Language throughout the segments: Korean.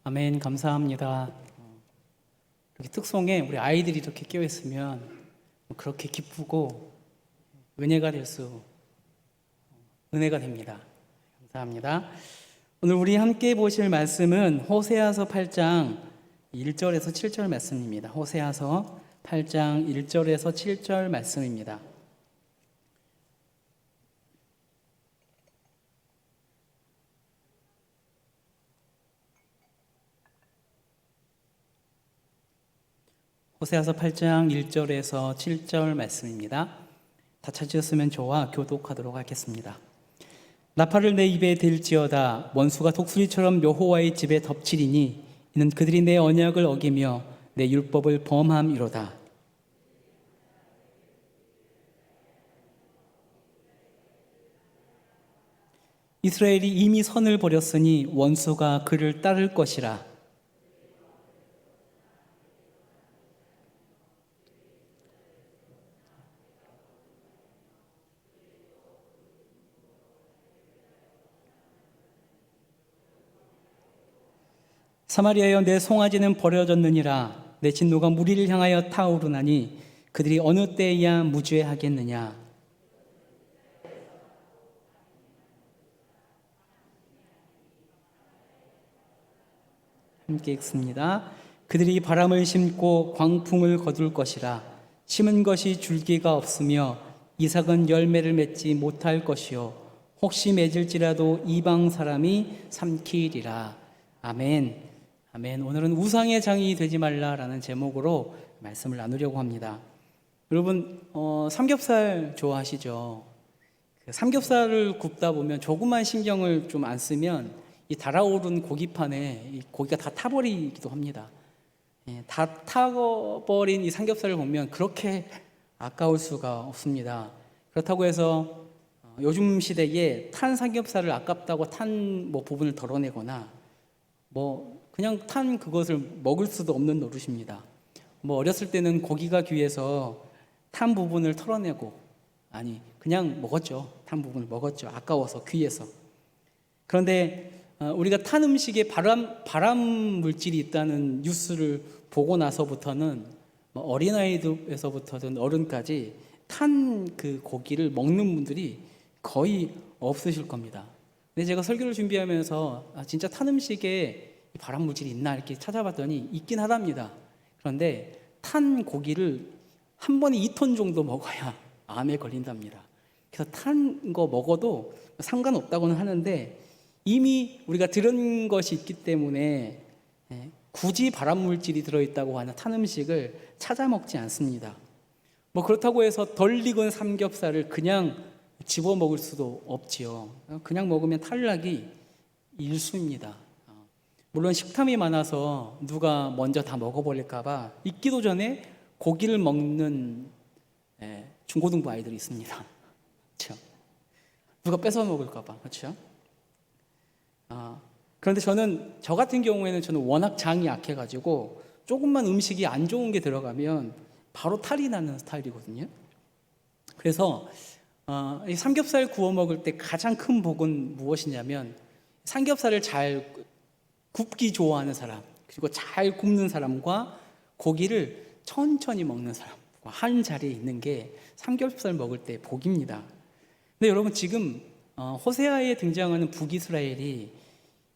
아멘. 감사합니다. 이렇게 특송에 우리 아이들이 이렇게 끼어 있으면 그렇게 기쁘고 은혜가 됩니다. 감사합니다. 오늘 우리 함께 보실 말씀은 호세아서 8장 1절에서 7절 말씀입니다. 호세아서 8장 1절에서 7절 말씀입니다. 호세아서 8장 1절에서 7절 말씀입니다. 다 찾으셨으면 저와 교독하도록 하겠습니다. 나팔을 내 입에 들지어다. 원수가 독수리처럼 여호와의 집에 덮치리니 이는 그들이 내 언약을 어기며 내 율법을 범함이로다. 이스라엘이 이미 선을 버렸으니 원수가 그를 따를 것이라. 사마리아여, 내 송아지는 버려졌느니라. 내 진노가 무리를 향하여 타오르나니 그들이 어느 때에야 무죄하겠느냐. 함께 읽습니다. 그들이 바람을 심고 광풍을 거둘 것이라. 심은 것이 줄기가 없으며 이삭은 열매를 맺지 못할 것이요 혹시 맺을지라도 이방 사람이 삼키리라. 아멘. 아멘. 오늘은 우상의 장이 되지 말라라는 제목으로 말씀을 나누려고 합니다. 여러분, 삼겹살 좋아하시죠? 삼겹살을 굽다 보면 조금만 신경을 좀 안 쓰면 이 달아오른 고기판에 이 고기가 다 타버리기도 합니다. 다 타버린 이 삼겹살을 보면 그렇게 아까울 수가 없습니다. 그렇다고 해서 요즘 시대에 탄 삼겹살을 아깝다고 탄 부분을 덜어내거나 그냥 탄 그것을 먹을 수도 없는 노릇입니다. 어렸을 때는 고기가 귀해서 탄 부분을 털어내고 그냥 먹었죠. 탄 부분을 먹었죠. 아까워서 귀해서. 그런데 우리가 탄 음식에 발암 물질이 있다는 뉴스를 보고 나서부터는 어린아이들에서부터든 어른까지 탄 그 고기를 먹는 분들이 거의 없으실 겁니다. 근데 제가 설교를 준비하면서 진짜 탄 음식에 발암 물질이 있나 이렇게 찾아봤더니 있긴 하답니다. 그런데 탄 고기를 한 번에 2톤 정도 먹어야 암에 걸린답니다. 그래서 탄 거 먹어도 상관없다고는 하는데 이미 우리가 들은 것이 있기 때문에 굳이 발암 물질이 들어있다고 하는 탄 음식을 찾아 먹지 않습니다. 그렇다고 해서 덜 익은 삼겹살을 그냥 집어 먹을 수도 없지요. 그냥 먹으면 탈락이 일수입니다. 물론 식탐이 많아서 누가 먼저 다 먹어버릴까봐 익기도 전에 고기를 먹는 중고등부 아이들이 있습니다. 그렇죠? 누가 뺏어 먹을까봐. 그렇죠? 그런데 저 같은 경우에는 저는 워낙 장이 약해가지고 조금만 음식이 안 좋은 게 들어가면 바로 탈이 나는 스타일이거든요. 그래서 이 삼겹살 구워 먹을 때 가장 큰 복은 무엇이냐면 삼겹살을 잘 굽기 좋아하는 사람, 그리고 잘 굽는 사람과 고기를 천천히 먹는 사람 한 자리에 있는 게 삼겹살 먹을 때 복입니다. 근데 여러분, 지금 호세아에 등장하는 북이스라엘이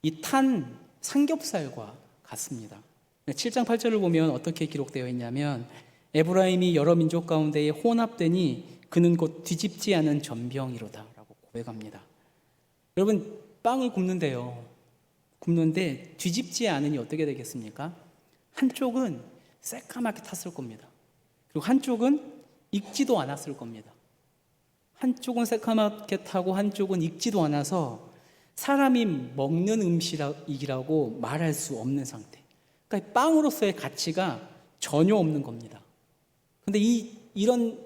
이 탄 삼겹살과 같습니다. 7장 8절을 보면 어떻게 기록되어 있냐면 에브라임이 여러 민족 가운데에 혼합되니 그는 곧 뒤집지 않은 전병이로다 라고 고백합니다. 여러분, 빵을 굽는데 뒤집지 않으니 어떻게 되겠습니까? 한쪽은 새까맣게 탔을 겁니다. 그리고 한쪽은 익지도 않았을 겁니다. 한쪽은 새까맣게 타고 한쪽은 익지도 않아서 사람이 먹는 음식이라고 말할 수 없는 상태. 그러니까 빵으로서의 가치가 전혀 없는 겁니다. 그런데 이런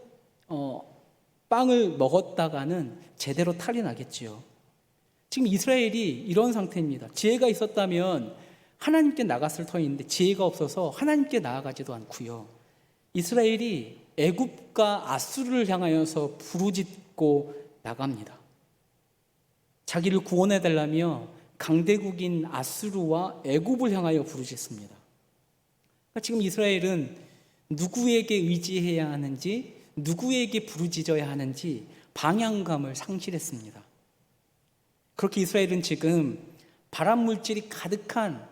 빵을 먹었다가는 제대로 탈이 나겠지요. 지금 이스라엘이 이런 상태입니다. 지혜가 있었다면 하나님께 나갔을 터인데 지혜가 없어서 하나님께 나아가지도 않고요. 이스라엘이 애굽과 아수르를 향하여서 부르짖고 나갑니다. 자기를 구원해달라며 강대국인 아수르와 애굽을 향하여 부르짖습니다. 그러니까 지금 이스라엘은 누구에게 의지해야 하는지, 누구에게 부르짖어야 하는지 방향감을 상실했습니다. 그렇게 이스라엘은 지금 발암 물질이 가득한,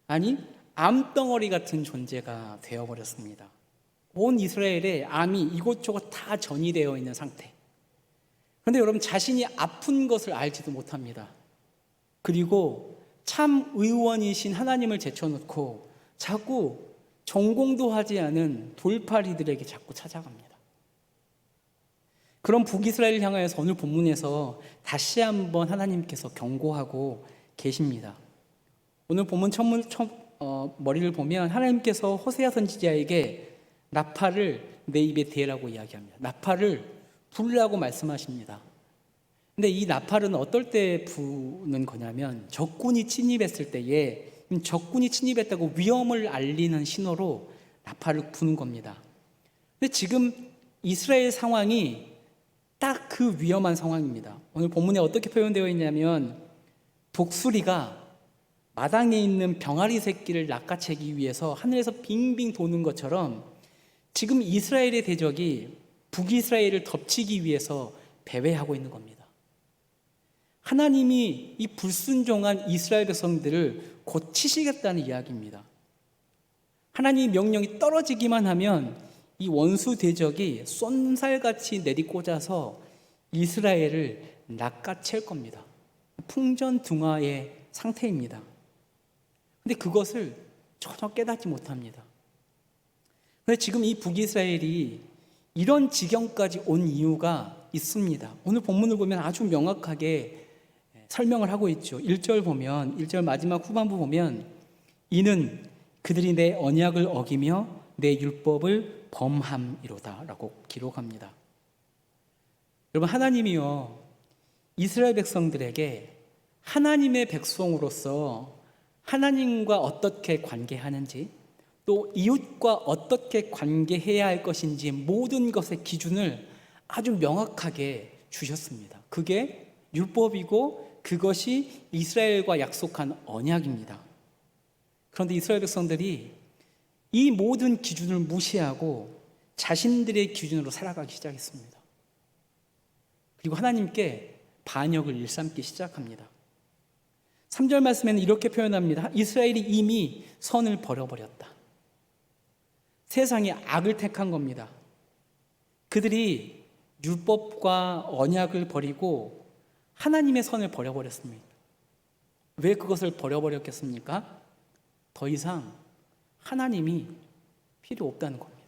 아니 암덩어리 같은 존재가 되어버렸습니다. 온 이스라엘에 암이 이곳저곳 다 전이되어 있는 상태. 그런데 여러분, 자신이 아픈 것을 알지도 못합니다. 그리고 참 의원이신 하나님을 제쳐놓고 자꾸 전공도 하지 않은 돌팔이들에게 자꾸 찾아갑니다. 그런 북이스라엘을 향하여서 오늘 본문에서 다시 한번 하나님께서 경고하고 계십니다. 오늘 본문 머리를 보면 하나님께서 호세아 선지자에게 나팔을 내 입에 대라고 이야기합니다. 나팔을 불라고 말씀하십니다. 근데 이 나팔은 어떨 때 부는 거냐면 적군이 침입했을 때에, 적군이 침입했다고 위험을 알리는 신호로 나팔을 부는 겁니다. 근데 지금 이스라엘 상황이 딱 그 위험한 상황입니다. 오늘 본문에 어떻게 표현되어 있냐면 독수리가 마당에 있는 병아리 새끼를 낚아채기 위해서 하늘에서 빙빙 도는 것처럼 지금 이스라엘의 대적이 북이스라엘을 덮치기 위해서 배회하고 있는 겁니다. 하나님이 이 불순종한 이스라엘 백성들을 고치시겠다는 이야기입니다. 하나님의 명령이 떨어지기만 하면 이 원수 대적이 쏜살같이 내리꽂아서 이스라엘을 낚아챌 겁니다. 풍전등화의 상태입니다. 근데 그것을 전혀 깨닫지 못합니다. 그런데 지금 이 북이스라엘이 이런 지경까지 온 이유가 있습니다. 오늘 본문을 보면 아주 명확하게 설명을 하고 있죠. 1절 보면, 1절 마지막 후반부 보면 이는 그들이 내 언약을 어기며 내 율법을 범함이로다 라고 기록합니다. 여러분, 하나님이요 이스라엘 백성들에게 하나님의 백성으로서 하나님과 어떻게 관계하는지, 또 이웃과 어떻게 관계해야 할 것인지 모든 것의 기준을 아주 명확하게 주셨습니다. 그게 율법이고 그것이 이스라엘과 약속한 언약입니다. 그런데 이스라엘 백성들이 이 모든 기준을 무시하고 자신들의 기준으로 살아가기 시작했습니다. 그리고 하나님께 반역을 일삼기 시작합니다. 3절 말씀에는 이렇게 표현합니다. 이스라엘이 이미 선을 버려버렸다. 세상에 악을 택한 겁니다. 그들이 율법과 언약을 버리고 하나님의 선을 버려버렸습니다. 왜 그것을 버려버렸겠습니까? 더 이상 하나님이 필요 없다는 겁니다.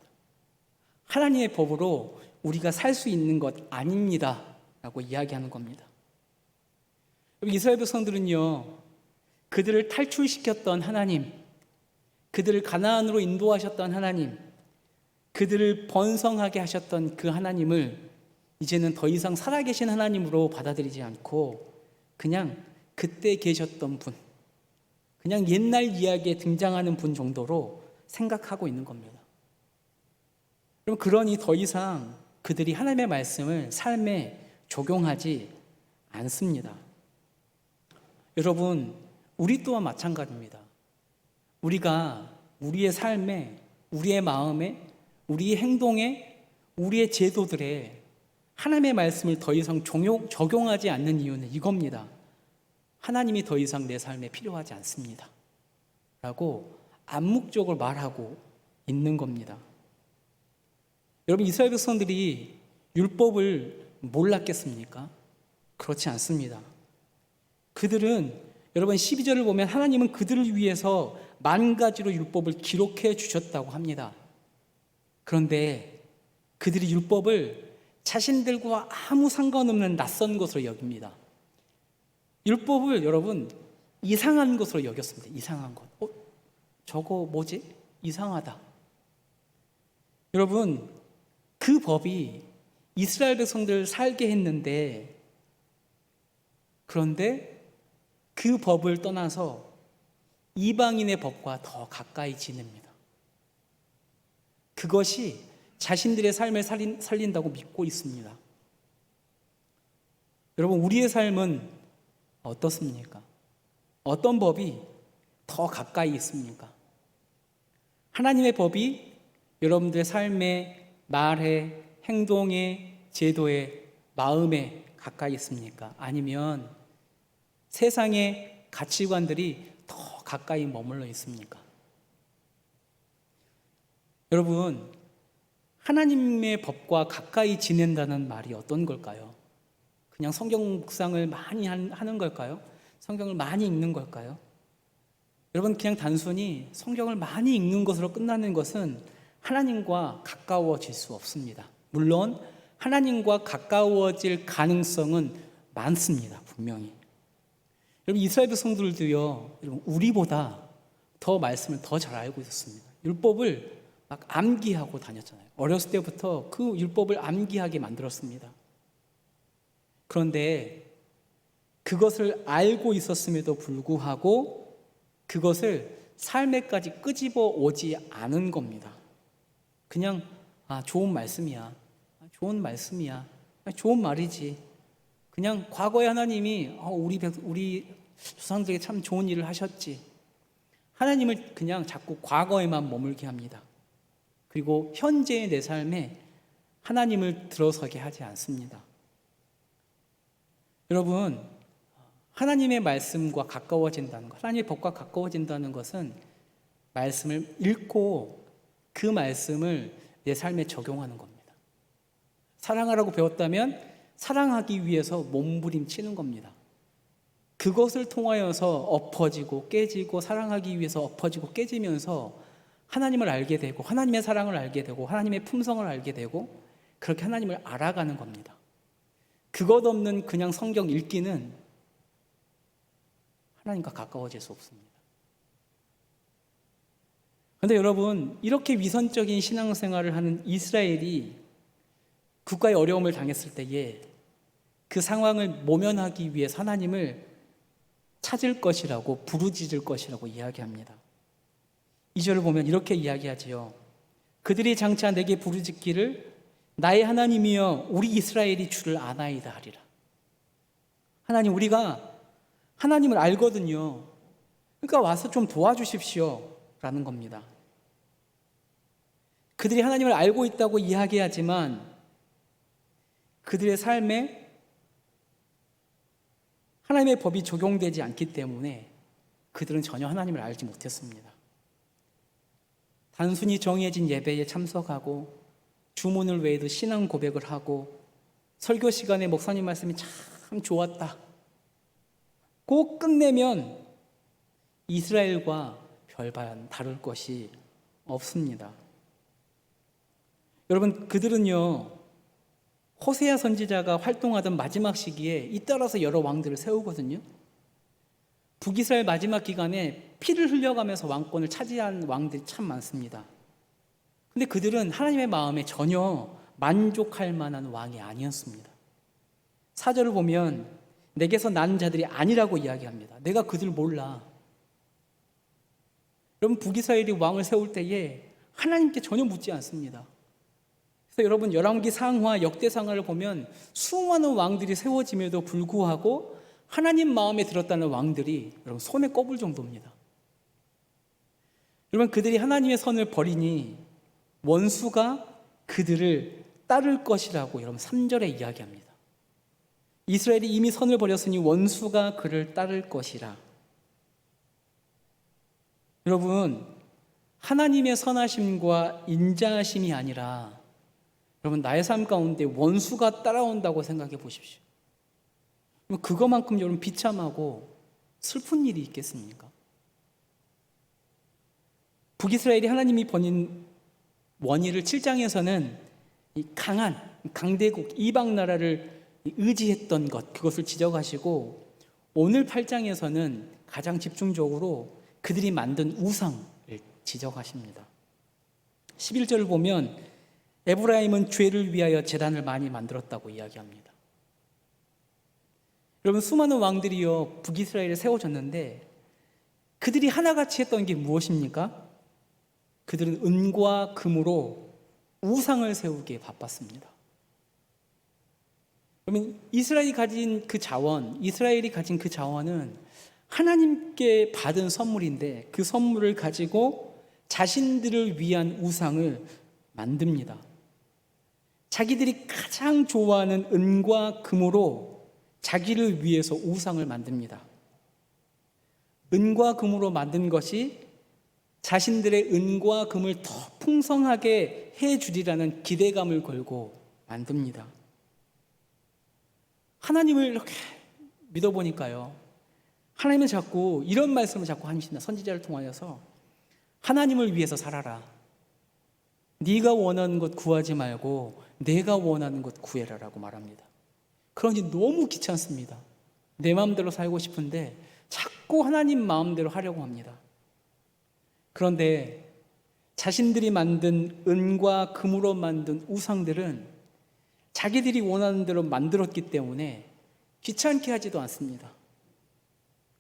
하나님의 법으로 우리가 살 수 있는 것 아닙니다 라고 이야기하는 겁니다. 이스라엘 백성들은요, 그들을 탈출시켰던 하나님, 그들을 가나안으로 인도하셨던 하나님, 그들을 번성하게 하셨던 그 하나님을 이제는 더 이상 살아계신 하나님으로 받아들이지 않고 그냥 그때 계셨던 분, 그냥 옛날 이야기에 등장하는 분 정도로 생각하고 있는 겁니다. 그럼 그러니 더 이상 그들이 하나님의 말씀을 삶에 적용하지 않습니다. 여러분, 우리 또한 마찬가지입니다. 우리가 우리의 삶에, 우리의 마음에, 우리의 행동에, 우리의 제도들에 하나님의 말씀을 더 이상 적용하지 않는 이유는 이겁니다. 하나님이 더 이상 내 삶에 필요하지 않습니다 라고 암묵적으로 말하고 있는 겁니다. 여러분, 이스라엘 백성들이 율법을 몰랐겠습니까? 그렇지 않습니다. 그들은, 여러분 12절을 보면 하나님은 그들을 위해서 10,000가지로 율법을 기록해 주셨다고 합니다. 그런데 그들이 율법을 자신들과 아무 상관없는 낯선 것으로 여깁니다. 율법을 여러분 이상한 것으로 여겼습니다. 이상한 것. 저거 뭐지? 이상하다. 여러분, 그 법이 이스라엘 백성들을 살게 했는데, 그런데 그 법을 떠나서 이방인의 법과 더 가까이 지냅니다. 그것이 자신들의 삶을 살린다고 믿고 있습니다. 여러분, 우리의 삶은 어떻습니까? 어떤 법이 더 가까이 있습니까? 하나님의 법이 여러분들의 삶에, 말에, 행동에, 제도에, 마음에 가까이 있습니까? 아니면 세상의 가치관들이 더 가까이 머물러 있습니까? 여러분, 하나님의 법과 가까이 지낸다는 말이 어떤 걸까요? 그냥 성경 묵상을 많이 하는 걸까요? 성경을 많이 읽는 걸까요? 여러분, 그냥 단순히 성경을 많이 읽는 것으로 끝나는 것은 하나님과 가까워질 수 없습니다. 물론 하나님과 가까워질 가능성은 많습니다. 분명히. 여러분, 이스라엘 백성들도요, 여러분, 우리보다 더 말씀을 더 잘 알고 있었습니다. 율법을 막 암기하고 다녔잖아요. 어렸을 때부터 그 율법을 암기하게 만들었습니다. 그런데 그것을 알고 있었음에도 불구하고 그것을 삶에까지 끄집어 오지 않은 겁니다. 그냥 좋은 말씀이야. 좋은 말씀이야. 좋은 말이지. 그냥 과거에 하나님이 우리 조상들에게 참 좋은 일을 하셨지. 하나님을 그냥 자꾸 과거에만 머물게 합니다. 그리고 현재의 내 삶에 하나님을 들어서게 하지 않습니다. 여러분, 하나님의 말씀과 가까워진다는 것, 하나님의 법과 가까워진다는 것은 말씀을 읽고 그 말씀을 내 삶에 적용하는 겁니다. 사랑하라고 배웠다면 사랑하기 위해서 몸부림치는 겁니다. 그것을 통하여서 엎어지고 깨지고, 사랑하기 위해서 엎어지고 깨지면서 하나님을 알게 되고, 하나님의 사랑을 알게 되고, 하나님의 품성을 알게 되고, 그렇게 하나님을 알아가는 겁니다. 그것 없는 그냥 성경 읽기는 하나님과 가까워질 수 없습니다. 그런데 여러분, 이렇게 위선적인 신앙생활을 하는 이스라엘이 국가의 어려움을 당했을 때에 그 상황을 모면하기 위해서 하나님을 찾을 것이라고, 부르짖을 것이라고 이야기합니다. 2절을 보면 이렇게 이야기하지요. 그들이 장차 내게 부르짖기를 나의 하나님이여 우리 이스라엘이 주를 아나이다 하리라. 하나님, 우리가 하나님을 알거든요. 그러니까 와서 좀 도와주십시오 라는 겁니다. 그들이 하나님을 알고 있다고 이야기하지만 그들의 삶에 하나님의 법이 적용되지 않기 때문에 그들은 전혀 하나님을 알지 못했습니다. 단순히 정해진 예배에 참석하고 주문을 외에도 신앙 고백을 하고 설교 시간에 목사님 말씀이 참 좋았다. 꼭 끝내면 이스라엘과 별반 다를 것이 없습니다. 여러분, 그들은요, 호세아 선지자가 활동하던 마지막 시기에 잇따라서 여러 왕들을 세우거든요. 북이스라엘 마지막 기간에 피를 흘려가면서 왕권을 차지한 왕들이 참 많습니다. 근데 그들은 하나님의 마음에 전혀 만족할 만한 왕이 아니었습니다. 4절을 보면 내게서 난 자들이 아니라고 이야기합니다. 내가 그들 몰라. 여러분, 북이스라엘이 왕을 세울 때에 하나님께 전혀 묻지 않습니다. 그래서 여러분, 열왕기 상하, 역대상하를 보면 수많은 왕들이 세워짐에도 불구하고 하나님 마음에 들었다는 왕들이 여러분 손에 꼽을 정도입니다. 여러분, 그들이 하나님의 선을 버리니 원수가 그들을 따를 것이라고 여러분 3절에 이야기합니다. 이스라엘이 이미 선을 버렸으니 원수가 그를 따를 것이라. 여러분, 하나님의 선하심과 인자하심이 아니라 여러분 나의 삶 가운데 원수가 따라온다고 생각해 보십시오. 그거만큼 여러분 비참하고 슬픈 일이 있겠습니까? 북이스라엘이 하나님이 버린 원인을 7장에서는 이 강한 강대국 이방 나라를 의지했던 것, 그것을 지적하시고 오늘 8장에서는 가장 집중적으로 그들이 만든 우상을 지적하십니다. 11절을 보면 에브라임은 죄를 위하여 제단을 많이 만들었다고 이야기합니다. 여러분, 수많은 왕들이요 북이스라엘에 세워졌는데 그들이 하나같이 했던 게 무엇입니까? 그들은 은과 금으로 우상을 세우기에 바빴습니다. 그러면 이스라엘이 가진 그 자원은 하나님께 받은 선물인데 그 선물을 가지고 자신들을 위한 우상을 만듭니다. 자기들이 가장 좋아하는 은과 금으로 자기를 위해서 우상을 만듭니다. 은과 금으로 만든 것이 자신들의 은과 금을 더 풍성하게 해주리라는 기대감을 걸고 만듭니다. 하나님을 이렇게 믿어보니까요, 하나님은 자꾸 이런 말씀을 자꾸 하신다. 선지자를 통하여서 하나님을 위해서 살아라. 네가 원하는 것 구하지 말고 내가 원하는 것 구해라라고 말합니다. 그러니 너무 귀찮습니다. 내 마음대로 살고 싶은데 자꾸 하나님 마음대로 하려고 합니다. 그런데 자신들이 만든 은과 금으로 만든 우상들은 자기들이 원하는 대로 만들었기 때문에 귀찮게 하지도 않습니다.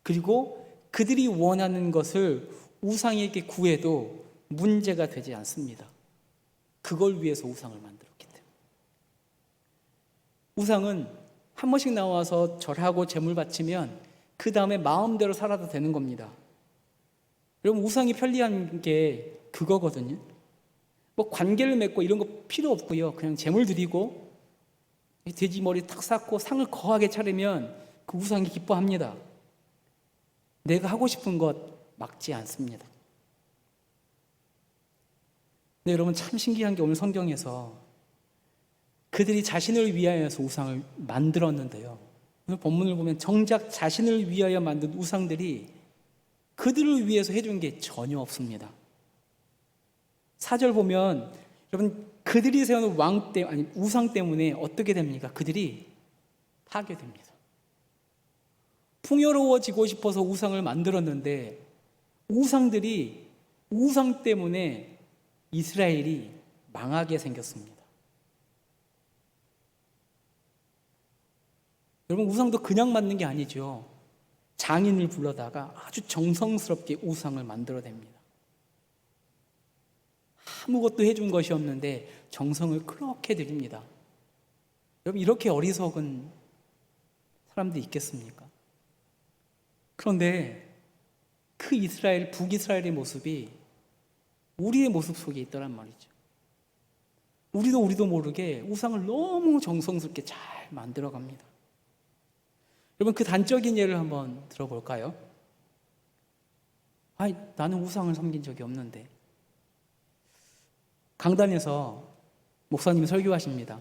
그리고 그들이 원하는 것을 우상에게 구해도 문제가 되지 않습니다. 그걸 위해서 우상을 만들었기 때문에. 우상은 한 번씩 나와서 절하고 제물 바치면 그 다음에 마음대로 살아도 되는 겁니다. 여러분, 우상이 편리한 게 그거거든요. 뭐 관계를 맺고 이런 거 필요 없고요. 그냥 제물 드리고 돼지 머리 탁 쌓고 상을 거하게 차리면 그 우상이 기뻐합니다. 내가 하고 싶은 것 막지 않습니다. 근데 여러분, 참 신기한 게 오늘 성경에서 그들이 자신을 위하여서 우상을 만들었는데요, 오늘 본문을 보면 정작 자신을 위하여 만든 우상들이 그들을 위해서 해준 게 전혀 없습니다. 4절 보면 여러분, 그들이 세우는 우상 때문에 어떻게 됩니까? 그들이 파괴됩니다. 풍요로워지고 싶어서 우상을 만들었는데 우상들이 우상 때문에 이스라엘이 망하게 생겼습니다. 여러분, 우상도 그냥 만든 게 아니죠. 장인을 불러다가 아주 정성스럽게 우상을 만들어냅니다. 아무것도 해준 것이 없는데 정성을 그렇게 들입니다. 여러분, 이렇게 어리석은 사람들이 있겠습니까? 그런데 그 북이스라엘의 모습이 우리의 모습 속에 있더란 말이죠. 우리도 모르게 우상을 너무 정성스럽게 잘 만들어갑니다. 여러분, 그 단적인 예를 한번 들어볼까요? 나는 우상을 섬긴 적이 없는데. 강단에서 목사님이 설교하십니다.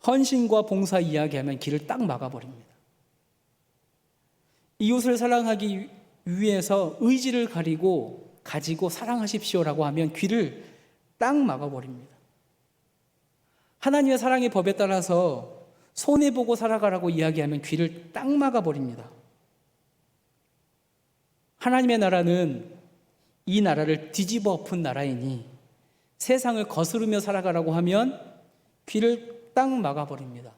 헌신과 봉사 이야기하면 길을 딱 막아버립니다. 이웃을 사랑하기 위해서 의지를 가지고 사랑하십시오라고 하면 귀를 딱 막아버립니다. 하나님의 사랑의 법에 따라서 손해보고 살아가라고 이야기하면 귀를 딱 막아버립니다. 하나님의 나라는 이 나라를 뒤집어 엎은 나라이니 세상을 거스르며 살아가라고 하면 귀를 딱 막아버립니다.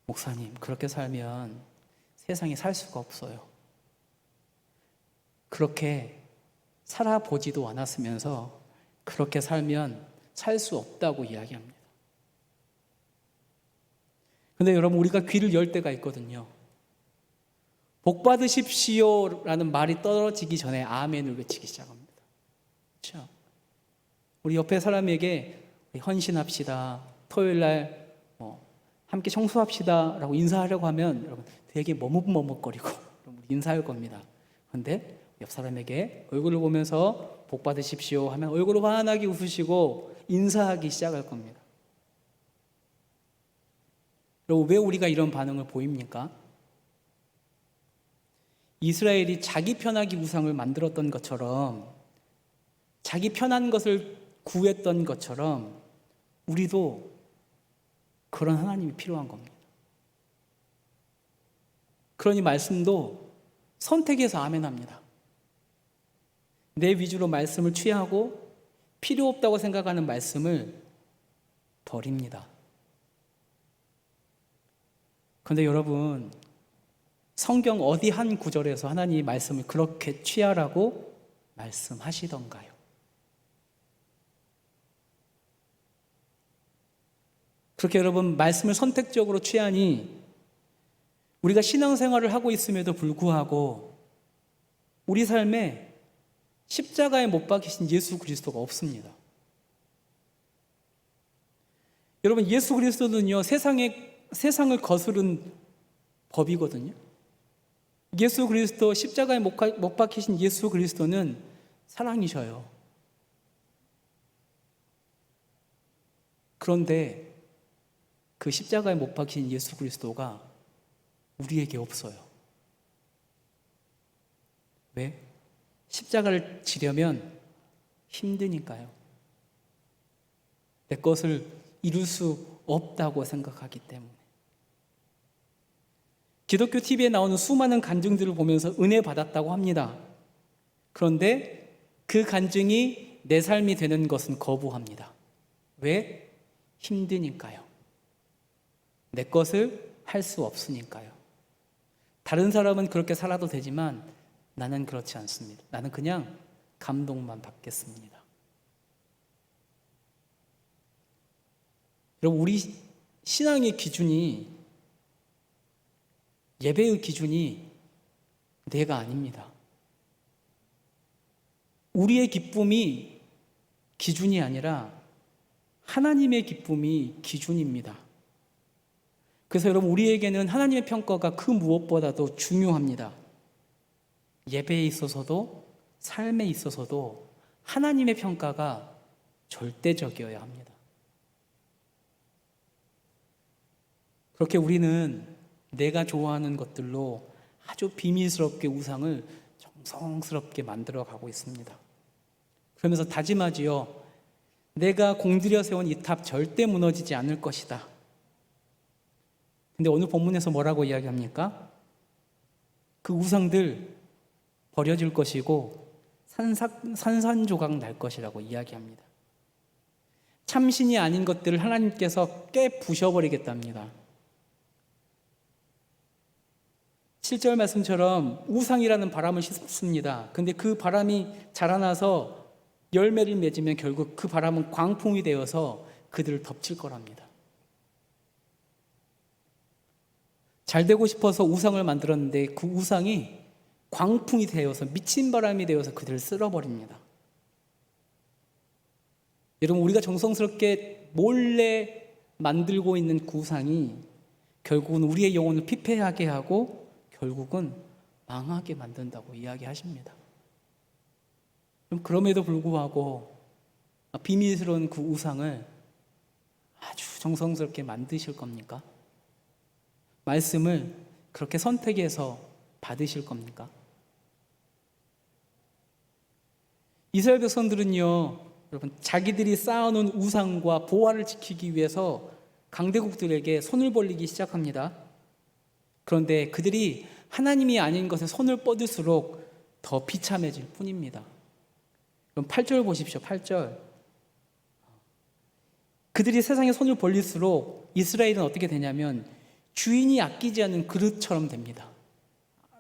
목사님, 그렇게 살면 세상에 살 수가 없어요. 그렇게 살아보지도 않았으면서 그렇게 살면 살 수 없다고 이야기합니다. 근데 여러분, 우리가 귀를 열 때가 있거든요. 복 받으십시오라는 말이 떨어지기 전에 아멘을 외치기 시작합니다. 그렇죠? 우리 옆에 사람에게 헌신합시다, 토요일날 함께 청소합시다 라고 인사하려고 하면 여러분 되게 머뭇머뭇거리고 인사할 겁니다. 그런데 옆 사람에게 얼굴을 보면서 복 받으십시오 하면 얼굴을 환하게 웃으시고 인사하기 시작할 겁니다. 그리고 왜 우리가 이런 반응을 보입니까? 이스라엘이 자기 편하기 우상을 만들었던 것처럼, 자기 편한 것을 구했던 것처럼 우리도 그런 하나님이 필요한 겁니다. 그러니 말씀도 선택해서 아멘합니다. 내 위주로 말씀을 취하고 필요 없다고 생각하는 말씀을 버립니다. 그런데 여러분, 성경 어디 한 구절에서 하나님이 말씀을 그렇게 취하라고 말씀하시던가요? 그렇게 여러분 말씀을 선택적으로 취하니 우리가 신앙생활을 하고 있음에도 불구하고 우리 삶에 십자가에 못 박히신 예수 그리스도가 없습니다. 여러분, 예수 그리스도는요, 세상을 거스른 법이거든요. 예수 그리스도, 십자가에 못 박히신 예수 그리스도는 사랑이셔요. 그런데 그 십자가에 못 박힌 예수 그리스도가 우리에게 없어요. 왜? 십자가를 지려면 힘드니까요. 내 것을 이룰 수 없다고 생각하기 때문에. 기독교 TV에 나오는 수많은 간증들을 보면서 은혜 받았다고 합니다. 그런데 그 간증이 내 삶이 되는 것은 거부합니다. 왜? 힘드니까요. 내 것을 할 수 없으니까요. 다른 사람은 그렇게 살아도 되지만 나는 그렇지 않습니다. 나는 그냥 감동만 받겠습니다. 여러분, 우리 신앙의 기준이, 예배의 기준이 내가 아닙니다. 우리의 기쁨이 기준이 아니라 하나님의 기쁨이 기준입니다. 그래서 여러분, 우리에게는 하나님의 평가가 그 무엇보다도 중요합니다. 예배에 있어서도 삶에 있어서도 하나님의 평가가 절대적이어야 합니다. 그렇게 우리는 내가 좋아하는 것들로 아주 비밀스럽게 우상을 정성스럽게 만들어가고 있습니다. 그러면서 다짐하지요. 내가 공들여 세운 이 탑 절대 무너지지 않을 것이다. 근데 오늘 본문에서 뭐라고 이야기합니까? 그 우상들 버려질 것이고 산산조각 날 것이라고 이야기합니다. 참신이 아닌 것들을 하나님께서 깨부셔버리겠답니다. 7절 말씀처럼 우상이라는 바람을 싣습니다. 근데 그 바람이 자라나서 열매를 맺으면 결국 그 바람은 광풍이 되어서 그들을 덮칠 거랍니다. 잘 되고 싶어서 우상을 만들었는데 그 우상이 광풍이 되어서, 미친 바람이 되어서 그들을 쓸어버립니다. 여러분, 우리가 정성스럽게 몰래 만들고 있는 그 우상이 결국은 우리의 영혼을 피폐하게 하고 결국은 망하게 만든다고 이야기하십니다. 그럼에도 불구하고 비밀스러운 그 우상을 아주 정성스럽게 만드실 겁니까? 말씀을 그렇게 선택해서 받으실 겁니까? 이스라엘 백성들은요, 여러분, 자기들이 쌓아놓은 우상과 보화를 지키기 위해서 강대국들에게 손을 벌리기 시작합니다. 그런데 그들이 하나님이 아닌 것에 손을 뻗을수록 더 비참해질 뿐입니다. 그럼 8절 보십시오. 8절. 그들이 세상에 손을 벌릴수록 이스라엘은 어떻게 되냐면 주인이 아끼지 않은 그릇처럼 됩니다.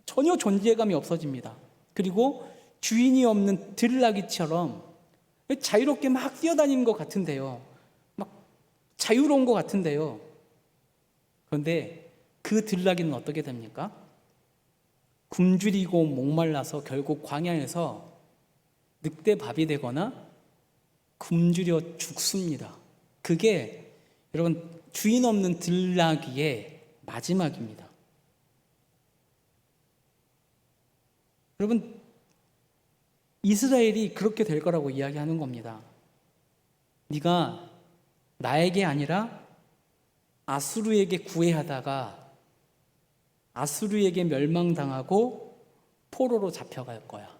전혀 존재감이 없어집니다. 그리고 주인이 없는 들나귀처럼 자유롭게 막 뛰어다니는 것 같은데요. 막 자유로운 것 같은데요. 그런데 그 들나귀는 어떻게 됩니까? 굶주리고 목말라서 결국 광야에서 늑대밥이 되거나 굶주려 죽습니다. 그게 여러분, 주인 없는 들나귀의 마지막입니다. 여러분, 이스라엘이 그렇게 될 거라고 이야기하는 겁니다. 네가 나에게 아니라 아수르에게 구애하다가 아수르에게 멸망당하고 포로로 잡혀갈 거야.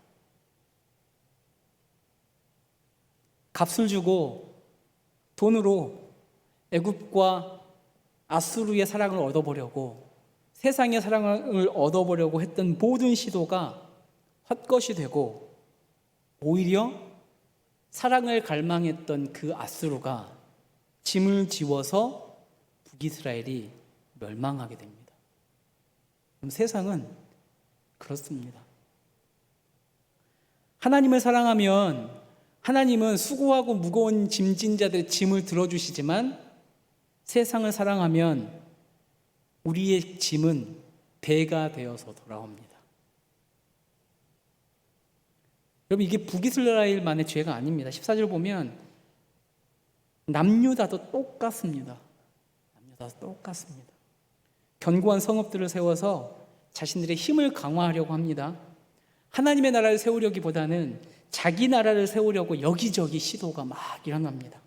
값을 주고 돈으로 애굽과 아수르의 사랑을 얻어보려고, 세상의 사랑을 얻어보려고 했던 모든 시도가 헛것이 되고 오히려 사랑을 갈망했던 그 아수르가 짐을 지워서 북이스라엘이 멸망하게 됩니다. 그럼 세상은 그렇습니다. 하나님을 사랑하면 하나님은 수고하고 무거운 짐진 자들의 짐을 들어주시지만 세상을 사랑하면 우리의 짐은 배가 되어서 돌아옵니다. 여러분, 이게 북이스라엘만의 죄가 아닙니다. 14절 보면 남유다도 똑같습니다. 남유다도 똑같습니다. 견고한 성읍들을 세워서 자신들의 힘을 강화하려고 합니다. 하나님의 나라를 세우려기보다는 자기 나라를 세우려고 여기저기 시도가 막 일어납니다.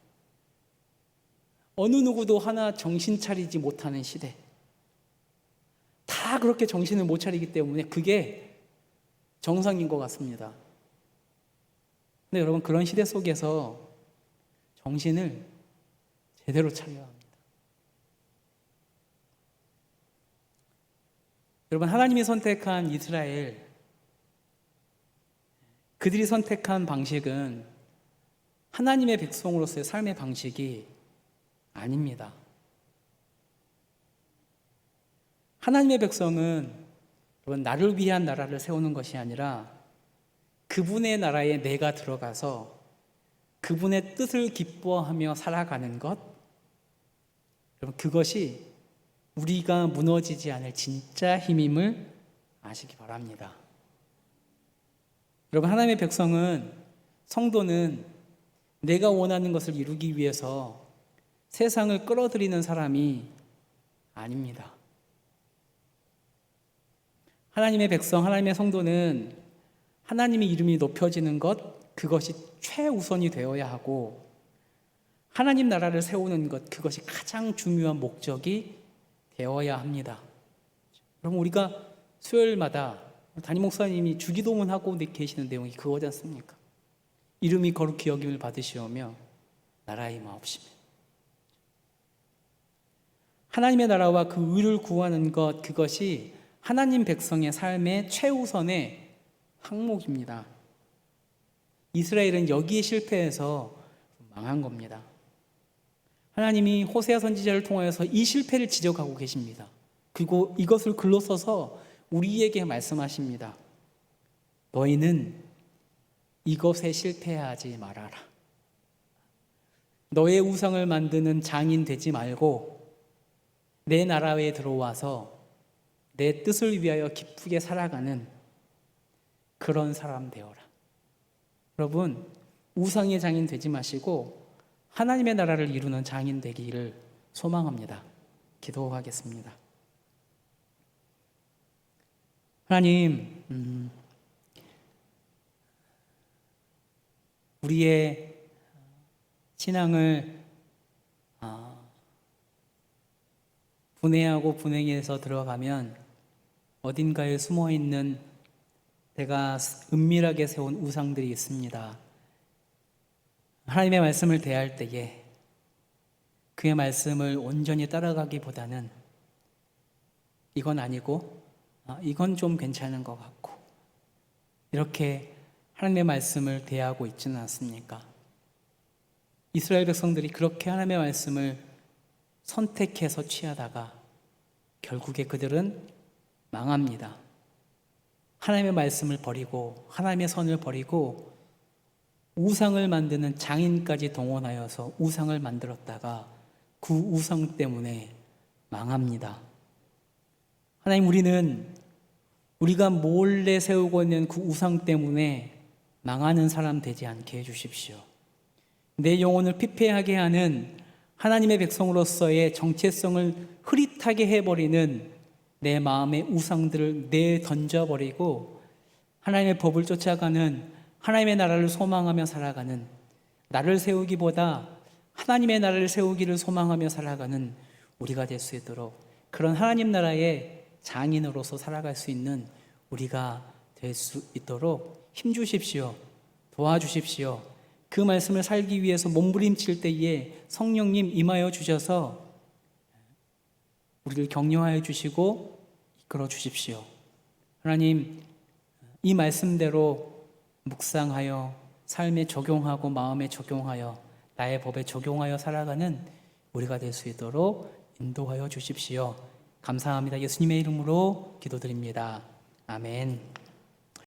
어느 누구도 하나 정신 차리지 못하는 시대. 다 그렇게 정신을 못 차리기 때문에 그게 정상인 것 같습니다. 근데 여러분, 그런 시대 속에서 정신을 제대로 차려야 합니다. 여러분, 하나님이 선택한 이스라엘, 그들이 선택한 방식은 하나님의 백성으로서의 삶의 방식이 아닙니다. 하나님의 백성은 여러분, 나를 위한 나라를 세우는 것이 아니라 그분의 나라에 내가 들어가서 그분의 뜻을 기뻐하며 살아가는 것, 여러분, 그것이 우리가 무너지지 않을 진짜 힘임을 아시기 바랍니다. 여러분, 하나님의 백성은, 성도는 내가 원하는 것을 이루기 위해서 세상을 끌어들이는 사람이 아닙니다. 하나님의 백성, 하나님의 성도는 하나님의 이름이 높여지는 것, 그것이 최우선이 되어야 하고, 하나님 나라를 세우는 것, 그것이 가장 중요한 목적이 되어야 합니다. 여러분, 우리가 수요일마다 담임 목사님이 주기도문하고 계시는 내용이 그거지 않습니까? 이름이 거룩히 여김을 받으시오며 나라의 마옵시며. 하나님의 나라와 그 의를 구하는 것, 그것이 하나님 백성의 삶의 최우선의 항목입니다. 이스라엘은 여기에 실패해서 망한 겁니다. 하나님이 호세아 선지자를 통하여서 이 실패를 지적하고 계십니다. 그리고 이것을 글로 써서 우리에게 말씀하십니다. 너희는 이것에 실패하지 말아라. 너의 우상을 만드는 장인 되지 말고 내 나라에 들어와서 내 뜻을 위하여 기쁘게 살아가는 그런 사람 되어라. 여러분, 우상의 장인 되지 마시고 하나님의 나라를 이루는 장인 되기를 소망합니다. 기도하겠습니다. 하나님, 우리의 신앙을 분해하고 분행해서 들어가면 어딘가에 숨어있는 내가 은밀하게 세운 우상들이 있습니다. 하나님의 말씀을 대할 때에 그의 말씀을 온전히 따라가기보다는 이건 아니고 이건 좀 괜찮은 것 같고 이렇게 하나님의 말씀을 대하고 있지는 않습니까? 이스라엘 백성들이 그렇게 하나님의 말씀을 선택해서 취하다가 결국에 그들은 망합니다. 하나님의 말씀을 버리고 하나님의 선을 버리고 우상을 만드는 장인까지 동원하여서 우상을 만들었다가 그 우상 때문에 망합니다. 하나님, 우리가 몰래 세우고 있는 그 우상 때문에 망하는 사람 되지 않게 해주십시오. 내 영혼을 피폐하게 하는 하나님의 백성으로서의 정체성을 흐릿하게 해버리는 내 마음의 우상들을 내던져버리고 하나님의 법을 쫓아가는, 하나님의 나라를 소망하며 살아가는, 나를 세우기보다 하나님의 나라를 세우기를 소망하며 살아가는 우리가 될 수 있도록, 그런 하나님 나라의 장인으로서 살아갈 수 있는 우리가 될 수 있도록 힘주십시오. 도와주십시오. 그 말씀을 살기 위해서 몸부림칠 때에 성령님 임하여 주셔서 우리를 격려하여 주시고 이끌어 주십시오. 하나님, 이 말씀대로 묵상하여 삶에 적용하고 마음에 적용하여 나의 법에 적용하여 살아가는 우리가 될 수 있도록 인도하여 주십시오. 감사합니다. 예수님의 이름으로 기도드립니다. 아멘.